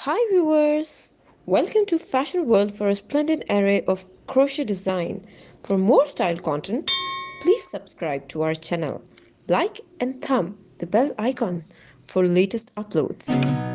Hi viewers! Welcome to Fashion World for a splendid array of crochet design. For more style content, please subscribe to our channel. Like and thumb the bell icon for latest uploads.